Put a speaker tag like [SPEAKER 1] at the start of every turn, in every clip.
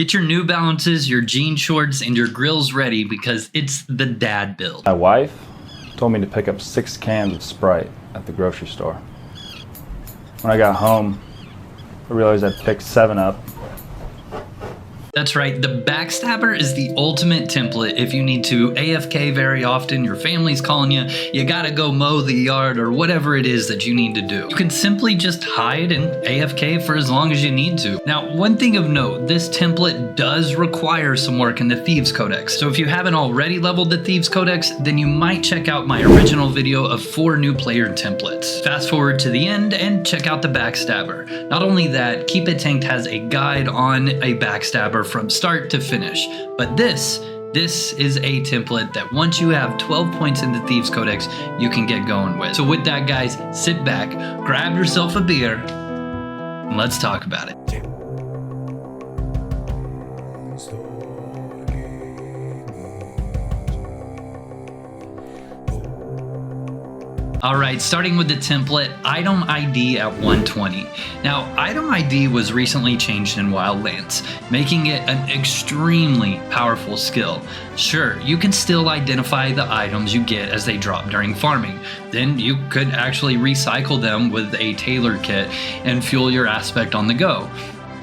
[SPEAKER 1] Get your New Balances, your jean shorts, and your grills ready because it's the dad build.
[SPEAKER 2] My wife told me to pick up 6 cans of Sprite at the grocery store. When I got home, I realized I'd picked 7 up.
[SPEAKER 1] That's right, the Backstabber is the ultimate template if you need to AFK very often, your family's calling you, you gotta go mow the yard or whatever it is that you need to do. You can simply just hide and AFK for as long as you need to. Now, one thing of note, this template does require some work in the Thieves Codex. So if you haven't already leveled the Thieves Codex, then you might check out my original video of 4 new player templates. Fast forward to the end and check out the Backstabber. Not only that, Keep It Tanked has a guide on a Backstabber from start to finish, but this is a template that once you have 12 points in the Thieves Codex, you can get going with. So with that, guys, sit back, grab yourself a beer, and let's talk about it. Alright, starting with the template, item ID at 120. Now, item ID was recently changed in Wildlands, making it an extremely powerful skill. Sure, you can still identify the items you get as they drop during farming. Then you could actually recycle them with a tailored kit and fuel your aspect on the go.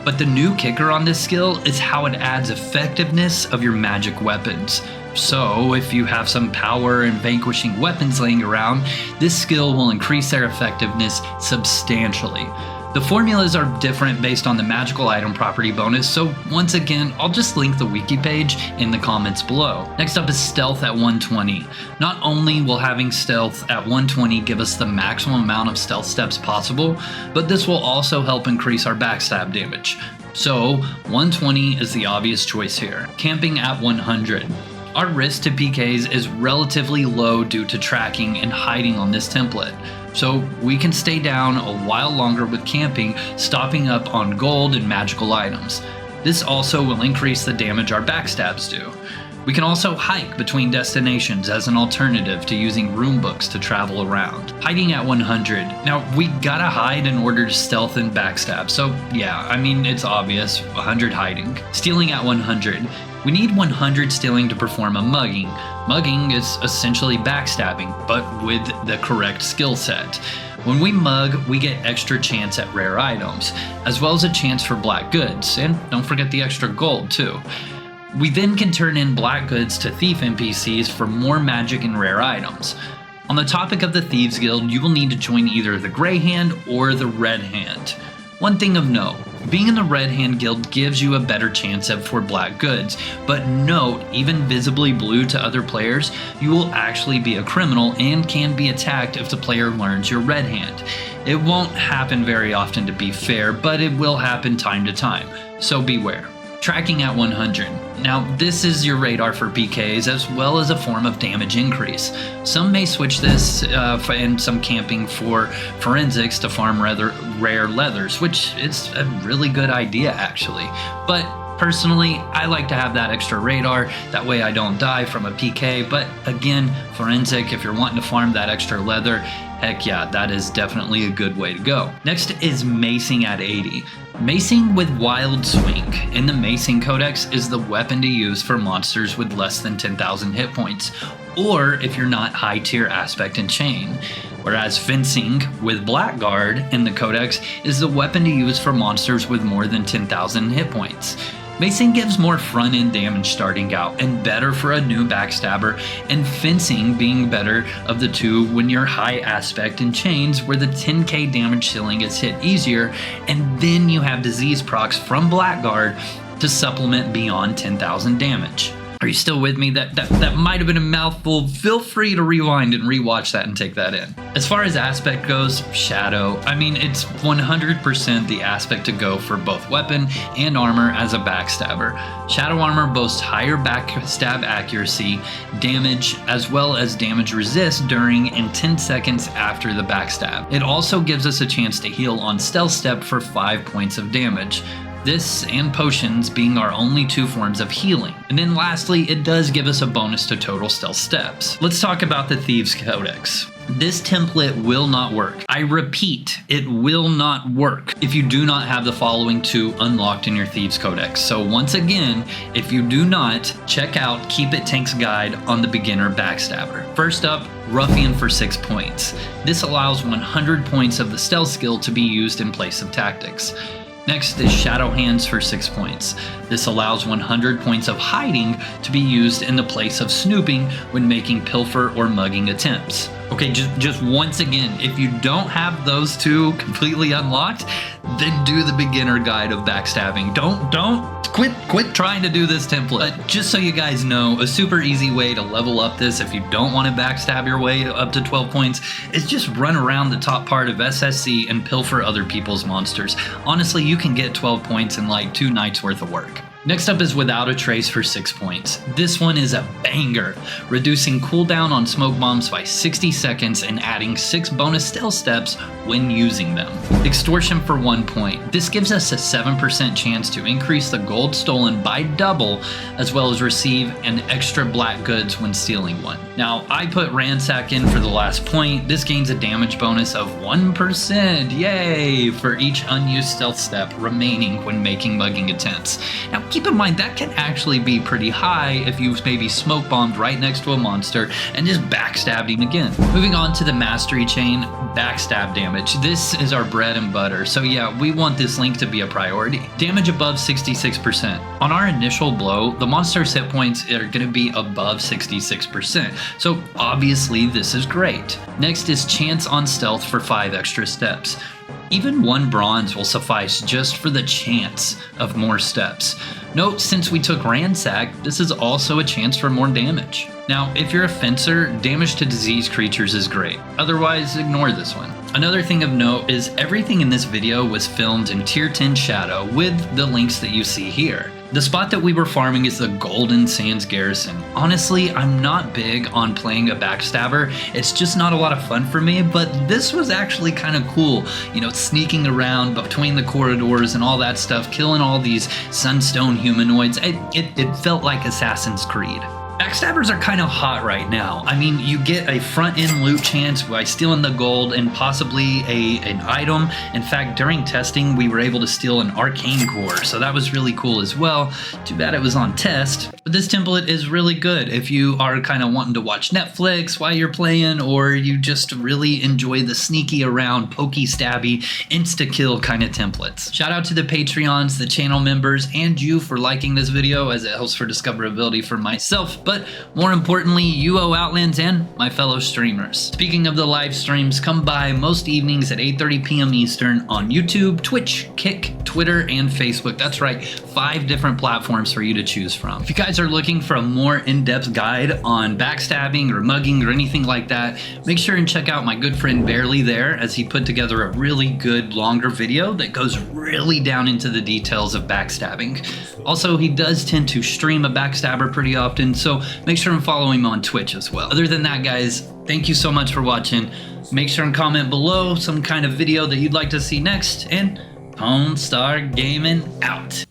[SPEAKER 1] But the new kicker on this skill is how it adds effectiveness of your magic weapons. So, if you have some power and vanquishing weapons laying around, this skill will increase their effectiveness substantially. The formulas are different based on the magical item property bonus, so once again, I'll just link the wiki page in the comments below. Next up is stealth at 120. Not only will having stealth at 120 give us the maximum amount of stealth steps possible, but this will also help increase our backstab damage. So, 120 is the obvious choice here. Camping at 100. Our risk to PKs is relatively low due to tracking and hiding on this template. So we can stay down a while longer with camping, stopping up on gold and magical items. This also will increase the damage our backstabs do. We can also hike between destinations as an alternative to using rune books to travel around. Hiding at 100. Now, we gotta hide in order to stealth and backstab, so yeah, I mean, it's obvious, 100 hiding. Stealing at 100. We need 100 stealing to perform a mugging. Mugging is essentially backstabbing, but with the correct skill set. When we mug, we get extra chance at rare items, as well as a chance for black goods, and don't forget the extra gold too. We then can turn in black goods to thief NPCs for more magic and rare items. On the topic of the Thieves Guild, you will need to join either the Grey Hand or the Red Hand. One thing of note, being in the Red Hand Guild gives you a better chance for black goods, but note, even visibly blue to other players, you will actually be a criminal and can be attacked if the player learns your Red Hand. It won't happen very often to be fair, but it will happen time to time, so beware. Tracking at 100. Now, this is your radar for PKs as well as a form of damage increase. Some may switch this and some camping for forensics to farm rare leathers, which is a really good idea actually. But personally, I like to have that extra radar, that way I don't die from a PK, but again, forensic, if you're wanting to farm that extra leather, heck yeah, that is definitely a good way to go. Next is macing at 80. Macing with Wild Swing in the Macing Codex is the weapon to use for monsters with less than 10,000 hit points, or if you're not high tier aspect and chain. Whereas Fencing with Blackguard in the Codex is the weapon to use for monsters with more than 10,000 hit points. Macing gives more front-end damage starting out and better for a new backstabber, and Fencing being better of the two when you're high aspect and chains where the 10k damage ceiling is hit easier, and then you have disease procs from Blackguard to supplement beyond 10,000 damage. Are you still with me? That might have been a mouthful. Feel free to rewind and rewatch that and take that in. As far as aspect goes, Shadow. I mean, it's 100% the aspect to go for both weapon and armor as a backstabber. Shadow armor boasts higher backstab accuracy, damage, as well as damage resist during and 10 seconds after the backstab. It also gives us a chance to heal on stealth step for 5 points of damage. This and potions being our only 2 forms of healing. And then lastly, it does give us a bonus to total stealth steps. Let's talk about the Thieves Codex. This template will not work. I repeat, it will not work if you do not have the following 2 unlocked in your Thieves Codex. So once again, if you do not, check out Keep It Tank's guide on the beginner Backstabber. First up, Ruffian for 6 points. This allows 100 points of the stealth skill to be used in place of tactics. Next is Shadow Hands for 6 points. This allows 100 points of hiding to be used in the place of snooping when making pilfer or mugging attempts. Okay, just once again, if you don't have those 2 completely unlocked, then do the beginner guide of backstabbing. Don't quit trying to do this template. But just so you guys know, a super easy way to level up this if you don't want to backstab your way up to 12 points is just run around the top part of SSC and pilfer other people's monsters. Honestly, you can get 12 points in like 2 nights worth of work. Next up is Without a Trace for 6 points. This one is a banger, reducing cooldown on smoke bombs by 60 seconds and adding 6 bonus stealth steps when using them. Extortion for 1 point. This gives us a 7% chance to increase the gold stolen by double, as well as receive an extra black goods when stealing one. Now, I put Ransack in for the last point. This gains a damage bonus of 1%, yay, for each unused stealth step remaining when making mugging attempts. Now, keep in mind that can actually be pretty high if you maybe smoke bombed right next to a monster and just backstabbed him again. Moving on to the mastery chain, backstab damage. This is our bread and butter, so yeah, we want this link to be a priority. Damage above 66%. On our initial blow, the monster's hit points are going to be above 66%, so obviously this is great. Next is chance on stealth for 5 extra steps. Even 1 bronze will suffice just for the chance of more steps. Note, since we took Ransack, this is also a chance for more damage. Now, if you're a fencer, damage to diseased creatures is great. Otherwise, ignore this one. Another thing of note is everything in this video was filmed in Tier 10 Shadow with the links that you see here. The spot that we were farming is the Golden Sands Garrison. Honestly, I'm not big on playing a backstabber. It's just not a lot of fun for me, but this was actually kind of cool. You know, sneaking around between the corridors and all that stuff, killing all these sunstone humanoids. It felt like Assassin's Creed. Backstabbers are kind of hot right now. I mean, you get a front-end loot chance by stealing the gold and possibly an item. In fact, during testing, we were able to steal an arcane core, so that was really cool as well. Too bad it was on test. But this template is really good if you are kind of wanting to watch Netflix while you're playing, or you just really enjoy the sneaky around, pokey stabby, insta-kill kind of templates. Shout out to the Patreons, the channel members, and you for liking this video, as it helps for discoverability for myself, but more importantly, UO Outlands and my fellow streamers. Speaking of the live streams, come by most evenings at 8:30 p.m. Eastern on YouTube, Twitch, Kick, Twitter, and Facebook. That's right, 5 different platforms for you to choose from. If you guys are looking for a more in-depth guide on backstabbing or mugging or anything like that, make sure and check out my good friend Barely there, as he put together a really good longer video that goes really down into the details of backstabbing. Also, he does tend to stream a backstabber pretty often, so make sure and follow him on Twitch as well. Other than that, guys, thank you so much for watching. Make sure and comment below some kind of video that you'd like to see next, and Pwnstarr Gaming out.